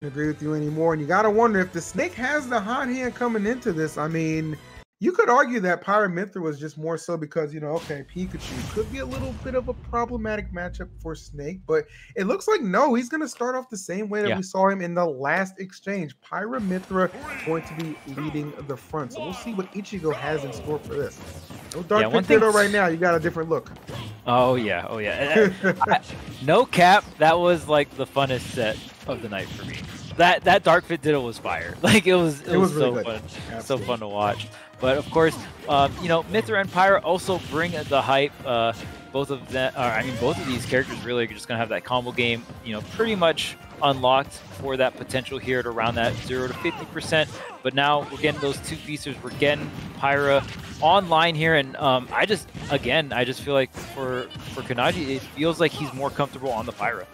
agree with you anymore. And you got to wonder if the Snake has the hot hand coming into this. I mean, you could argue that Pyra Mythra was just more so because, you know, okay, Pikachu could be a little bit of a problematic matchup for Snake, but it looks like no, he's going to start off the same way that we saw him in the last exchange. Pyra Mythra going to be leading the front. So we'll see what Ichigo has in store for this. No Dark Pit right now. You got a different look. Oh, yeah. Oh, yeah. No cap. That was like the funnest set of the night for me. That Dark Pit Ditto was fire. Like it was really so fun. Absolutely. So fun to watch. But of course, you know, Mythra and Pyra also bring the hype. Both of them, both of these characters really are just gonna have that combo game, you know, pretty much unlocked for that potential here at around that 0 to 50%. But now we're getting those two pieces. We're getting Pyra online here, and I just feel like for Kinaji, it feels like he's more comfortable on the Pyra.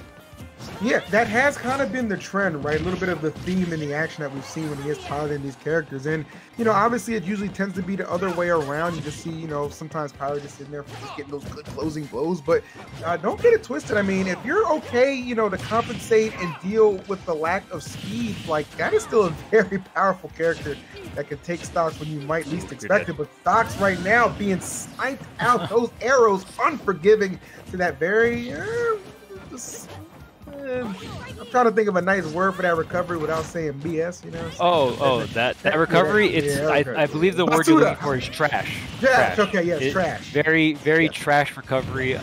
Yeah, that has kind of been the trend, right? A little bit of the theme in the action that we've seen when he is piloting these characters. And, you know, obviously it usually tends to be the other way around. You just see, you know, sometimes Pyra just sitting there for just getting those good closing blows. But don't get it twisted. I mean, if you're okay, you know, to compensate and deal with the lack of speed, like that is still a very powerful character that can take stocks when you might least expect it. But stocks right now being sniped out, those arrows unforgiving to that very... I'm trying to think of a nice word for that recovery without saying BS, you know? That recovery, I believe the word you're looking for is trash. Trash. Okay, yes, trash. Very trash recovery.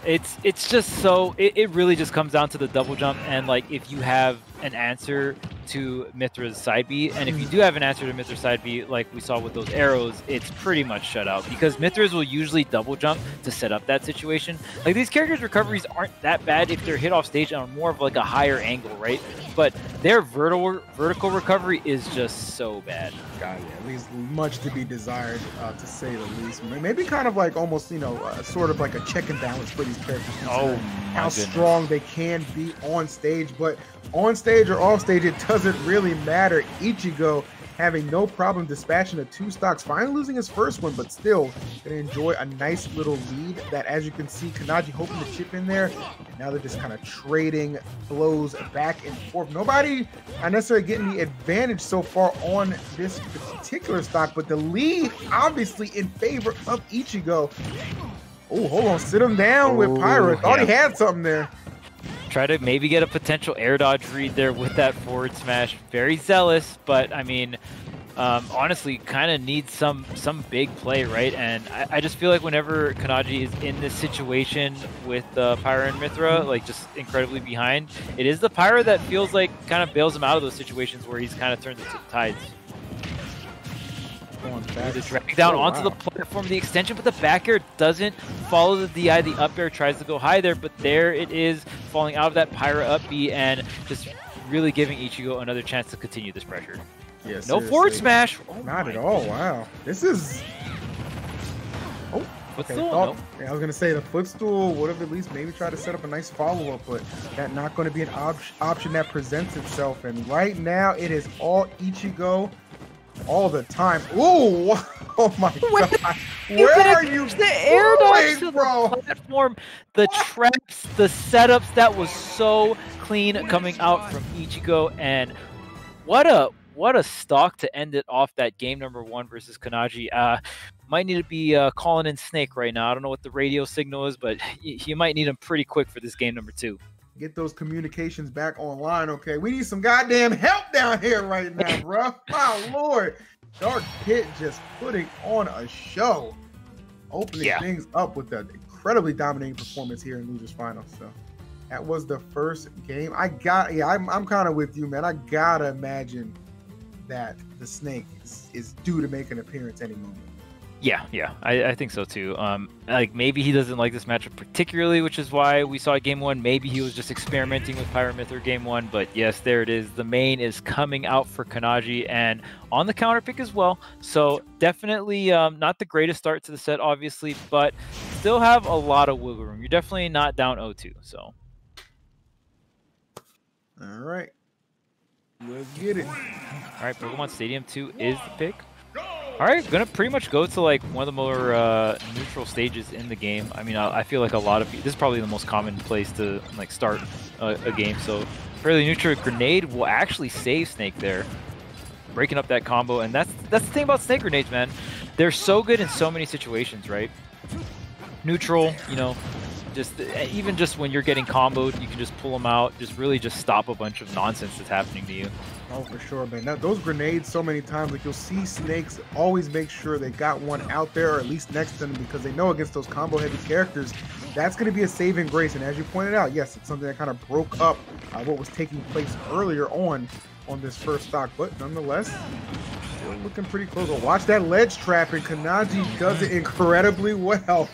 It's just so, it really just comes down to the double jump, and like if you have an answer to Mythra's side B, and if you do have an answer to Mythra's side B, like we saw with those arrows, it's pretty much shut out, because Mythra's will usually double jump to set up that situation. Like these characters' recoveries aren't that bad if they're hit off stage on more of like a higher angle, right? But their vertical recovery is just so bad. God, yeah, at least much to be desired, to say the least. Maybe kind of like almost, you know, sort of like a check and balance for these characters. Oh, how strong they can be on stage, but on stage or off stage, it doesn't really matter. Ichigo having no problem dispatching the two stocks, finally losing his first one, but still gonna enjoy a nice little lead that, as you can see, Kinaji hoping to chip in there, and now they're just kind of trading blows back and forth. Nobody not necessarily getting the advantage so far on this particular stock, but the lead obviously in favor of Ichigo. Oh, hold on, sit him down with Pyra. Thought he had something there. Try to maybe get a potential air dodge read there with that forward smash. Very zealous, but I mean, honestly, kind of needs some big play, right? And I just feel like whenever Kinaji is in this situation with Pyra and Mythra, like just incredibly behind, it is the Pyra that feels like kind of bails him out of those situations where he's kind of turned the tides. The drag down onto the platform, the extension, but the back air doesn't follow the DI. The up air tries to go high there, but there it is, falling out of that Pyra up B and just really giving Ichigo another chance to continue this pressure. Yeah, no forward smash. Oh, not at all. Wow. This is... Oh, footstool? Nope. Yeah, I was going to say the footstool would have at least maybe tried to set up a nice follow-up, but that's not going to be an option that presents itself. And right now, it is all Ichigo all the time. Ooh! Oh my god! Where are you? The air dodge to the platform, the traps, the setups, that was so clean coming out from Ichigo, and what a stock to end it off that game number 1 versus Kinaji. Might need to be calling in Snake right now. I don't know what the radio signal is, but you might need him pretty quick for this game number 2. Get those communications back online, okay? We need some goddamn help down here right now, bro. My lord. Dark Pit just putting on a show. Opening things up with an incredibly dominating performance here in Losers Finals. So that was the first game. I'm kind of with you, man. I gotta imagine that the Snake is due to make an appearance any moment. Yeah, I think so too. Like maybe he doesn't like this matchup particularly, which is why we saw game 1. Maybe he was just experimenting with Pyra Mythra game 1, but yes, there it is. The main is coming out for Kinaji and on the counter pick as well. So definitely not the greatest start to the set, obviously, but still have a lot of wiggle room. You're definitely not down 0-2. So. All right, let's get it. All right, Pokemon Stadium 2 is the pick. All right, gonna pretty much go to like one of the more neutral stages in the game. I mean, I feel like a lot of this is probably the most common place to like start a game. So fairly neutral. Grenade will actually save Snake there, breaking up that combo. And that's the thing about Snake grenades, man. They're so good in so many situations, right? Neutral, you know, even just when you're getting comboed, you can just pull them out, really just stop a bunch of nonsense that's happening to you. Oh, for sure, man. Now, those grenades, so many times, like you'll see Snakes always make sure they got one out there or at least next to them, because they know against those combo-heavy characters, that's going to be a saving grace. And as you pointed out, yes, it's something that kind of broke up what was taking place earlier on this first stock, but nonetheless, still looking pretty close. Well, watch that ledge trap, and Kinaji does it incredibly well.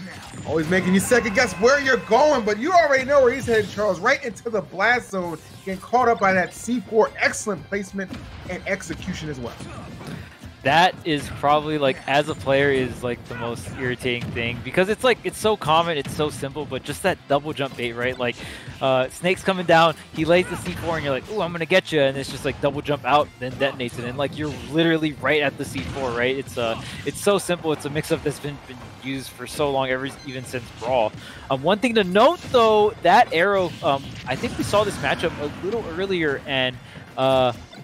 Always making you second guess where you're going, but you already know where he's headed, Charles. Right into the blast zone, getting caught up by that C4. Excellent placement and execution as well. That is probably, like, as a player, is like the most irritating thing, because it's like, it's so common, it's so simple, but just that double jump bait, right? Like, Snake's coming down, he lays the C4, and you're like, ooh, I'm gonna get you, and it's just like double jump out, then detonates it, and like you're literally right at the C4, right? It's so simple. It's a mix-up that's been used for so long, even since Brawl. One thing to note, though, that arrow, I think we saw this matchup a little earlier, and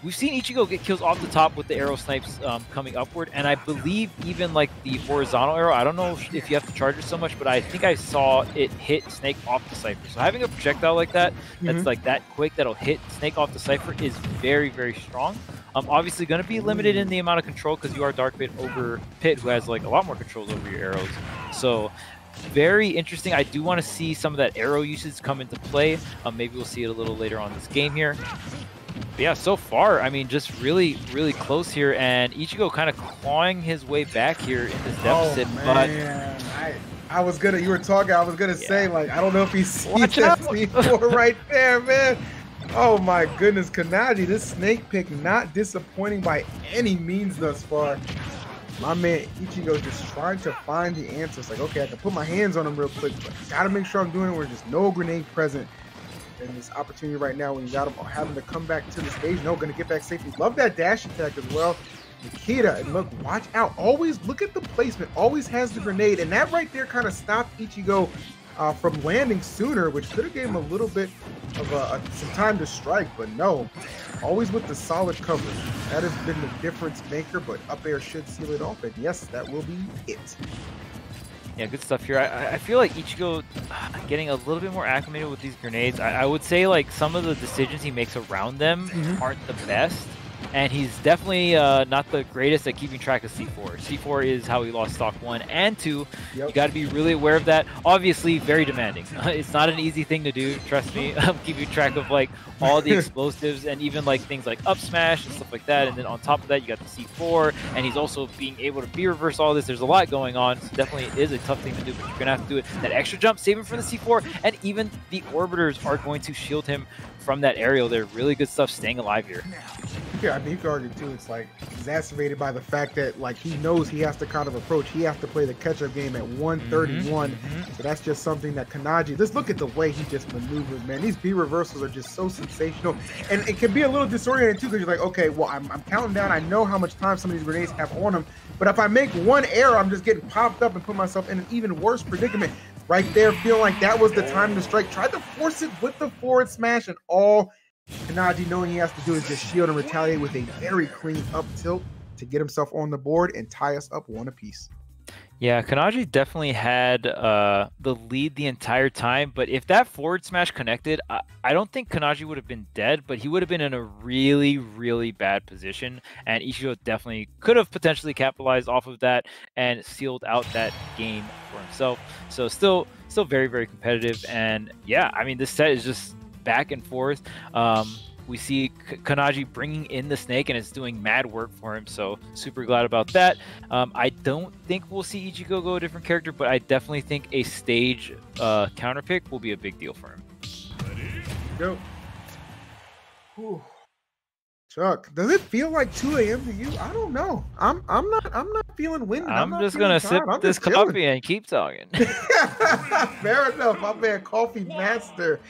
we've seen Ichigo get kills off the top with the arrow snipes coming upward, and I believe even like the horizontal arrow, I don't know if you have to charge it so much, but I think I saw it hit Snake off the Cypher. So having a projectile like that, that's like that quick, that'll hit Snake off the Cypher, is very, very strong. Obviously going to be limited in the amount of control, because you are Dark Pit over Pit, who has like a lot more controls over your arrows. So very interesting. I do want to see some of that arrow usage come into play. Maybe we'll see it a little later on this game here. But yeah, so far, I mean, just really, really close here, and Ichigo kind of clawing his way back here in this deficit. Oh, man. I was gonna, you were talking, I was gonna say, like, I don't know if he sees that C4 right there, man. Oh my goodness, Kinaji, this Snake pick not disappointing by any means thus far. My man Ichigo just trying to find the answers. Like, okay, I can put my hands on him real quick, but I gotta make sure I'm doing it where there's no grenade present. And this opportunity right now when you got him having to come back to the stage. No, gonna get back safely. Love that dash attack as well. Nikita, and look, watch out. Always look at the placement. Always has the grenade, and that right there kind of stopped Ichigo from landing sooner, which could have gave him a little bit of some time to strike, but no. Always with the solid coverage. That has been the difference maker, but up air should seal it off, and yes, that will be it. Yeah, good stuff here. I feel like Ichigo getting a little bit more acclimated with these grenades. I would say like some of the decisions he makes around them aren't the best. And he's definitely not the greatest at keeping track of C4. C4 is how he lost stock 1 and 2. You got to be really aware of that. Obviously, very demanding. It's not an easy thing to do, trust me. Keeping track of like all the explosives and even like things like up smash and stuff like that. And then on top of that, you got the C4, and he's also being able to B-reverse all this. There's a lot going on. So definitely is a tough thing to do, but you're going to have to do it. That extra jump, save him for the C4, and even the orbiters are going to shield him from that aerial. They're really good stuff staying alive here. Yeah, I mean, you could argue too, it's like exacerbated by the fact that like he knows he has to kind of approach, he has to play the catch-up game at 131. So that's just something that Kinaji, let's look at the way he just maneuvers, man. These B reversals are just so sensational, and it can be a little disorienting too, because you're like, okay, well, I'm counting down, I know how much time some of these grenades have on them, but if I make one error, I'm just getting popped up and put myself in an even worse predicament. Right there, feeling like that was the time to strike. Tried to force it with the forward smash, and all Kinaji knowing he has to do is just shield and retaliate with a very clean up tilt to get himself on the board and tie us up 1 apiece. Yeah, Kinaji definitely had the lead the entire time, but if that forward smash connected, I don't think Kinaji would have been dead, but he would have been in a really, really bad position, and Ichigo definitely could have potentially capitalized off of that and sealed out that game for himself. So still very, very competitive, and yeah, I mean, this set is just back and forth. We see Kinaji bringing in the Snake, and it's doing mad work for him, so super glad about that. I don't think we'll see Ichigo go a different character, but I definitely think a stage counter pick will be a big deal for him. Go. Whew. Chuck, does it feel like 2 a.m. to you? I don't know. I'm not feeling windy. I'm just gonna sip this coffee and keep talking. Fair enough. My man Coffee Master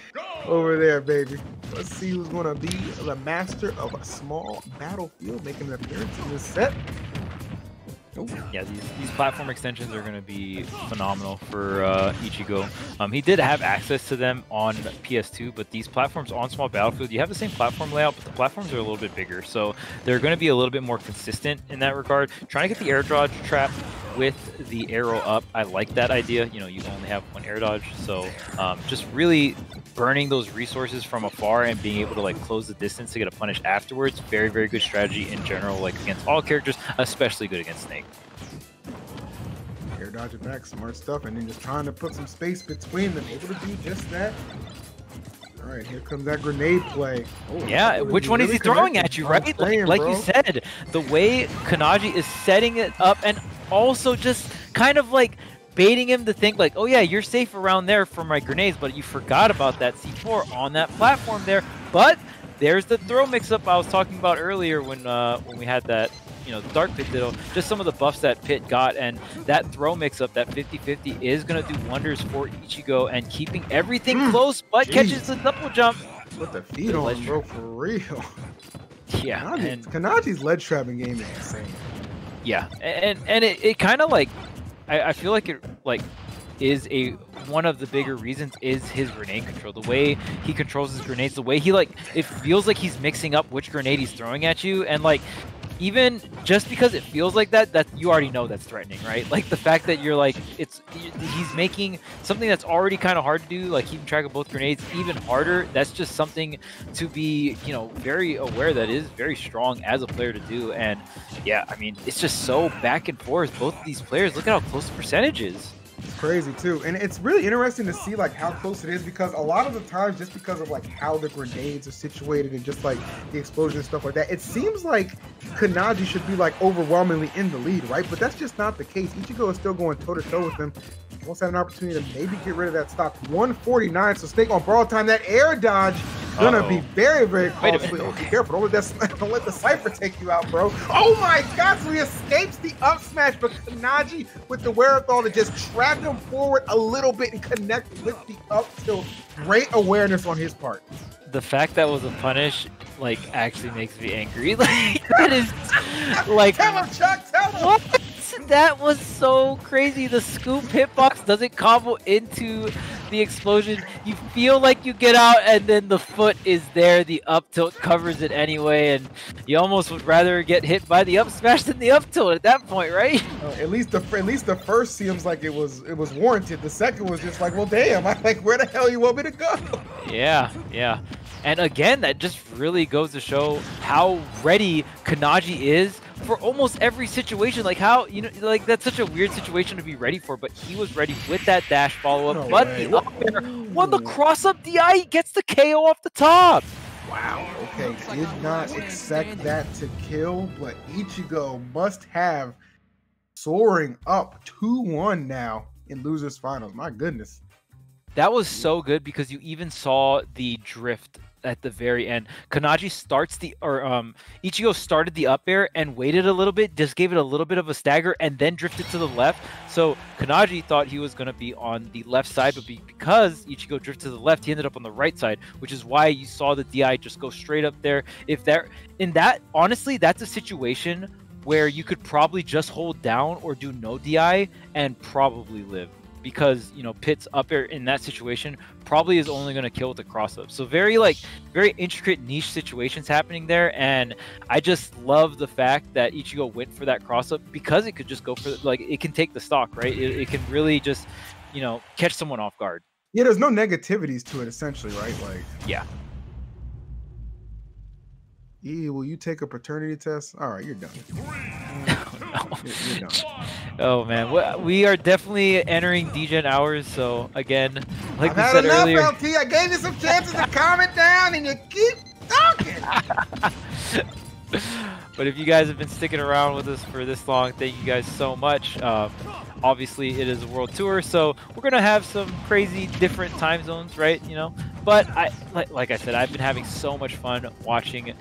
over there, baby. Let's see who's gonna be the master of a small battlefield, making an appearance in this set. Yeah, these platform extensions are going to be phenomenal for Ichigo. He did have access to them on PS2, but these platforms on Small Battlefield, you have the same platform layout, but the platforms are a little bit bigger, so they're going to be a little bit more consistent in that regard. Trying to get the air dodge trap with the arrow up, I like that idea. You know, you only have one air dodge, so just really burning those resources from afar and being able to like close the distance to get a punish afterwards. Very, very good strategy in general, like against all characters, especially good against Snake. Air dodge it back, smart stuff, and then just trying to put some space between them, able to do just that. All right, here comes that grenade play. Oh, yeah, which one is he throwing at you, right? Like you said, the way Kinaji is setting it up and also just kind of like baiting him to think like, oh yeah, you're safe around there for my grenades, but you forgot about that C4 on that platform there. But there's the throw mix-up I was talking about earlier when we had that, you know, the Dark Pit Ditto, just some of the buffs that Pit got, and that throw mix-up, that 50-50 is going to do wonders for Ichigo and keeping everything close, but catches the double jump. Put the feet on, bro, for real. Yeah. Kanaji's ledge trapping game is insane. Yeah, and it kind of like, I feel like it like is one of the bigger reasons is his grenade control. The way he controls his grenades, the way he like, it feels like he's mixing up which grenade he's throwing at you, and like even just because it feels like that you already know that's threatening, right? Like the fact that you're like, he's making something that's already kind of hard to do, like keeping track of both grenades, even harder. That's just something to be, you know, very aware that is very strong as a player to do. And yeah, I mean, it's just so back and forth. Both of these players, look at how close the percentage is. It's crazy too, and it's really interesting to see like how close it is, because a lot of the times, just because of like how the grenades are situated and just like the explosion and stuff like that, it seems like Kinaji should be like overwhelmingly in the lead, right? But that's just not the case. Ichigo is still going toe to toe with him. Wants to have an opportunity to maybe get rid of that stock. 149, so Snake on borrowed time. That air dodge gonna be very, very costly. Oh, be careful, don't let the Cypher take you out, bro. Oh my god, so he escapes the up smash, but Kinaji with the wherewithal to just track him forward a little bit and connect with the up tilt. Great awareness on his part. The fact that was a punish, like, actually makes me angry. Like, that is, like... Tell him, Chuck, tell him! What? That was so crazy. The scoop hitbox doesn't combo into the explosion. You feel like you get out, and then the foot is there. The up tilt covers it anyway, and you almost would rather get hit by the up smash than the up tilt at that point, right? At least the first seems like it was warranted. The second was just like, well, damn. I'm like, where the hell you want me to go? Yeah, yeah. And again, that just really goes to show how ready Kinaji is for almost every situation. Like how, you know, like that's such a weird situation to be ready for, but he was ready with that dash follow-up. But the up air, when the cross-up DI gets the KO off the top. Wow, okay, did not expect that to kill, but Ichigo must have soaring up 2-1 now in losers finals. My goodness. That was so good because you even saw the drift at the very end. Kinaji starts Ichigo started the up air and waited a little bit, just gave it a little bit of a stagger and then drifted to the left. So Kinaji thought he was going to be on the left side, but because Ichigo drifted to the left, he ended up on the right side, which is why you saw the DI just go straight up there. Honestly, that's a situation where you could probably just hold down or do no DI and probably live. Because, you know, Pit's up air in that situation probably is only going to kill with the cross up. So very intricate niche situations happening there. And I just love the fact that Ichigo went for that cross up because it could just go for, like, it can take the stock, right? It can really just, you know, catch someone off guard. Yeah, there's no negativities to it, essentially, right? Like, yeah. Will you take a paternity test? All right, you're done. You're done. Oh man, we are definitely entering DGen hours. So again, like we said enough, earlier, LT. I gave you some chances to calm it down, and you keep talking. But if you guys have been sticking around with us for this long, thank you guys so much. Obviously, it is a world tour, so we're gonna have some crazy different time zones, right? You know, but like I said, I've been having so much fun watching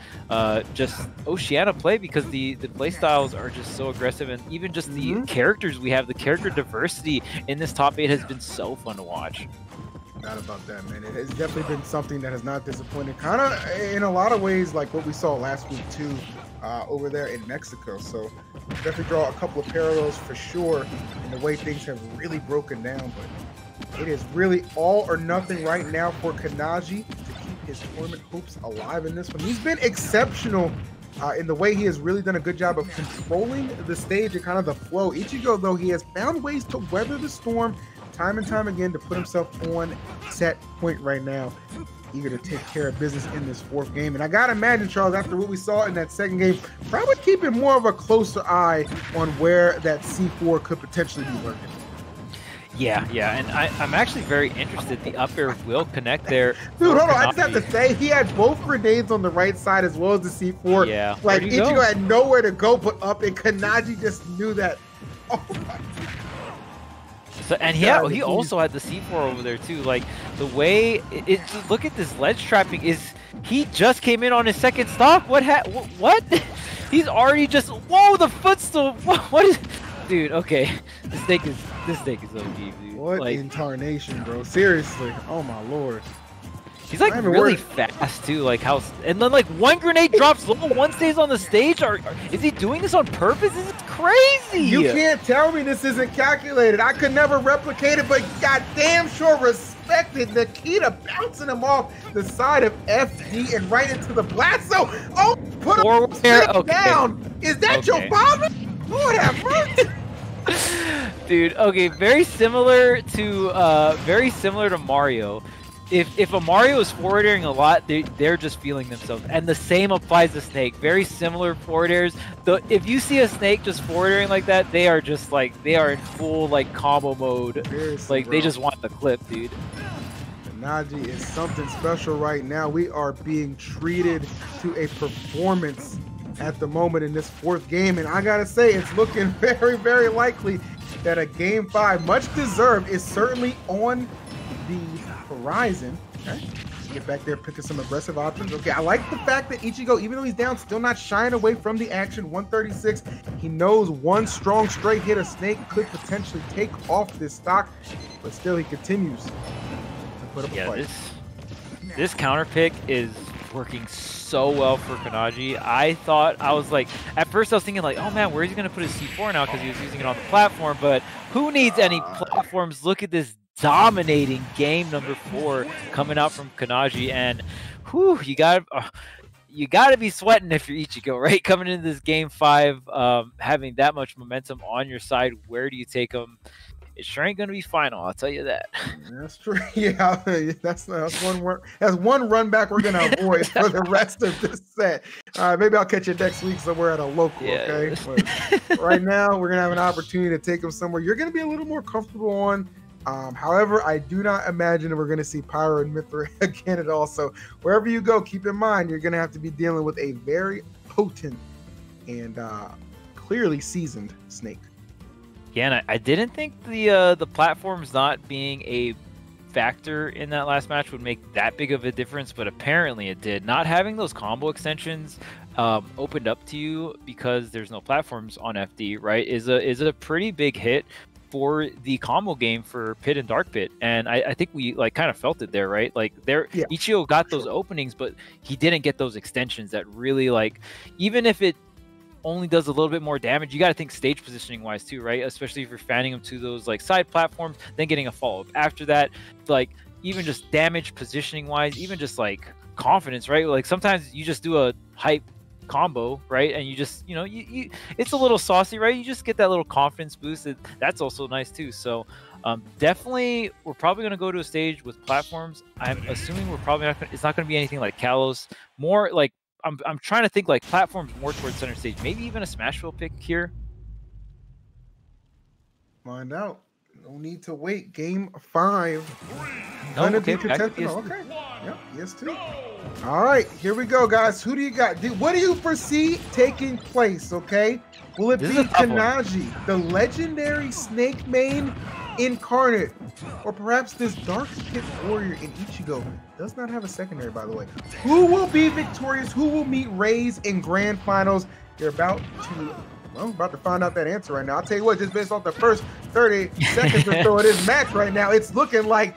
just Oceania play because the play styles are just so aggressive, and even just the characters we have, the character diversity in this top 8 has been so fun to watch. doubt about that, man. It has definitely been something that has not disappointed. Kind of in a lot of ways, like what we saw last week too, over there in Mexico. So definitely draw a couple of parallels for sure in the way things have really broken down. But it is really all or nothing right now for Kinaji to keep his tournament hopes alive in this one. He's been exceptional in the way he has really done a good job of controlling the stage and kind of the flow. Ichigo, though, he has found ways to weather the storm time and time again to put himself on set point right now, eager to take care of business in this fourth game. And I gotta imagine, Charles, after what we saw in that second game, probably keeping more of a closer eye on where that C4 could potentially be lurking. Yeah, and I'm actually very interested. The up air will connect there. Dude, hold on. I just have to say, he had both grenades on the right side as well as the C4. Yeah. Like, Ichigo had nowhere to go but up, and Kinaji just knew that. Oh, my. So, and he also had the C4 over there too. Like the way look at this ledge trapping he just came in on his second stock. What? He's already just the footstool. What is? Dude, okay, this snake is OG, dude. What like, incarnation, bro? Seriously, oh my lord. He's like really fast too, like how, and then like one grenade drops low, one stays on the stage. Is he doing this on purpose? This is crazy. You can't tell me this isn't calculated. I could never replicate it, but goddamn sure respected Nikita bouncing him off the side of FD and right into the blast. So, put him down. Is that your father? Lord have mercy. Dude, okay, very similar to Mario. If a Mario is forward airing a lot, they're just feeling themselves, and the same applies to Snake. Very similar forward airs. If you see a Snake just forward airing like that, they are just like in full like combo mode. Seriously, like bro. They just want the clip, dude. Kinaji is something special right now. We are being treated to a performance at the moment in this fourth game, and I gotta say, it's looking very, very likely that a game 5, much deserved, is certainly on the horizon. Okay, get back there, picking some aggressive options. Okay, I like the fact that Ichigo, even though he's down, still not shying away from the action. 136. He knows one strong straight hit of Snake could potentially take off this stock, but still he continues to put up a fight. This counter pick is working so well for Kinaji. I was like, at first I was thinking like, oh man, where is he gonna put his C4 now because he was using it on the platform? But who needs any platforms? Look at this dominating game number 4 coming out from Kinaji, and you gotta be sweating if you're Ichigo, right? Coming into this game 5, having that much momentum on your side, where do you take him? It sure ain't gonna be final, I'll tell you that. That's true. Yeah, that's one run back we're gonna avoid for the rest of this set. Maybe I'll catch you next week somewhere at a local. Yeah. Okay, but right now we're gonna have an opportunity to take him somewhere you're gonna be a little more comfortable on. However, I do not imagine that we're going to see Pyra and Mythra again at all. So wherever you go, keep in mind you're going to have to be dealing with a very potent and clearly seasoned Snake. Yeah, and I didn't think the platforms not being a factor in that last match would make that big of a difference, but apparently it did. Not having those combo extensions opened up to you because there's no platforms on FD, right, is a pretty big hit for the combo game for Pit and Dark Pit, and I think we like kind of felt it there, right? Like Ichigo got those openings, but he didn't get those extensions that really, like, even if it only does a little bit more damage, you got to think stage positioning wise too, right? Especially if you're fanning him to those like side platforms, then getting a follow-up after that, like even just damage positioning wise, even just like confidence, right? Like sometimes you just do a hype combo, right, and you just, you it's a little saucy, right? You just get that little confidence boost. That's also nice too. So definitely we're probably going to go to a stage with platforms. I'm assuming we're probably not it's not going to be anything like Kalos, more like I'm trying to think like platforms more towards center stage, maybe even a Smashville pick here. Find out. No need to wait. Game 5. Okay. Okay. Yep. Yes, too. All right. Here we go, guys. Who do you got? What do you foresee taking place? Okay. Will it be Kinaji, the legendary Snake main incarnate, or perhaps this Dark Pit warrior in Ichigo? Does not have a secondary, by the way. Who will be victorious? Who will meet Raze in grand finals? You're about to find out that answer right now. I'll tell you what, just based off the first 30 seconds or so of this match right now, it's looking like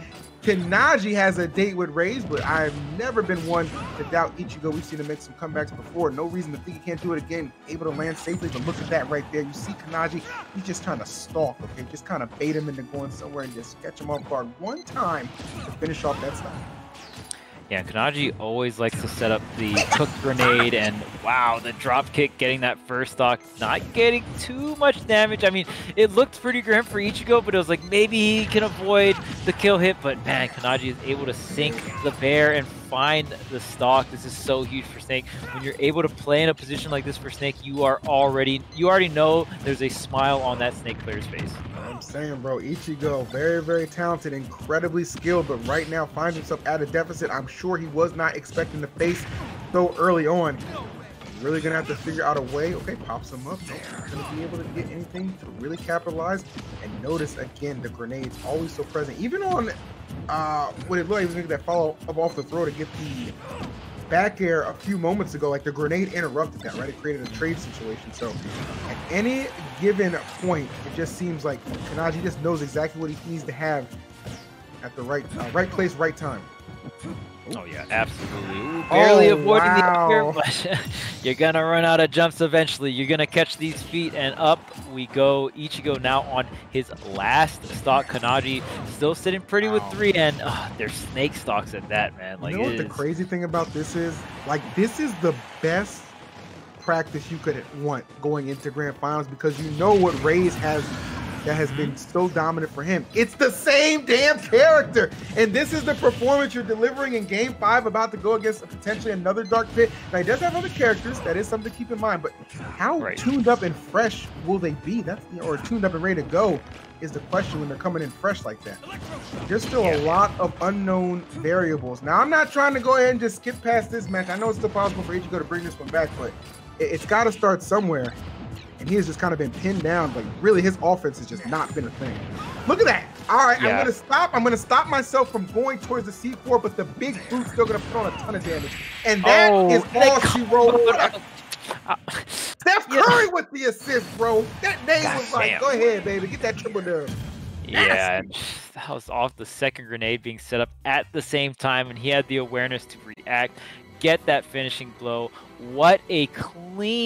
Kinaji has a date with Raze, but I've never been one to doubt Ichigo. We've seen him make some comebacks before. No reason to think he can't do it again. Able to land safely, but look at that right there. You see Kinaji, he's just trying to stalk, okay? Just kind of bait him into going somewhere and just catch him off guard one time to finish off that stock. Yeah, Kinaji always likes to set up the cooked grenade, and wow, the drop kick getting that first stock, not getting too much damage. I mean, it looked pretty grim for Ichigo, but it was like maybe he can avoid the kill hit, but man, Kinaji is able to sink the bear and find the stock. This is so huge for Snake. When you're able to play in a position like this for Snake, you already know there's a smile on that Snake player's face. I'm saying, bro, Ichigo, very, very talented, incredibly skilled, but right now finds himself at a deficit. I'm sure he was not expecting to face so early on. He's really gonna have to figure out a way. Okay, pops him up. Not gonna be able to get anything to really capitalize. And notice again, the grenades always so present. Even on when it looked like he was gonna get that follow up off the throw to get the back air a few moments ago, like the grenade interrupted that, right? It created a trade situation. So at any given point, it just seems like Kinaji just knows exactly what he needs to have at the right place, right time. Oh yeah, absolutely. Ooh, barely avoiding the up here, but you're gonna run out of jumps eventually. You're gonna catch these feet, and up we go. Ichigo now on his last stock. Kinaji still sitting pretty with 3, and they're Snake stocks at that, man. Like, you know what the crazy thing about this is? Like, this is the best practice you could want going into grand finals, because you know what Raze has that has been so dominant for him. It's the same damn character, and this is the performance you're delivering in game 5, about to go against potentially another Dark Pit. Now, he does have other characters, that is something to keep in mind, but how tuned up and fresh will they be? That's, or tuned up and ready to go is the question when they're coming in fresh like that. There's still a lot of unknown variables. Now, I'm not trying to go ahead and just skip past this match. I know it's still possible for Ichigo to bring this one back, but it's got to start somewhere. And he has just kind of been pinned down. Like, really, his offense has just not been a thing. Look at that. All right, yeah. I'm gonna stop myself from going towards the C4, but the big boot's still gonna put on a ton of damage. And that is all she wrote. Steph Curry with the assist, bro. That name was like, go ahead, baby, get that triple dub. Yeah, that was off the second grenade being set up at the same time, and he had the awareness to react, get that finishing blow. What a clean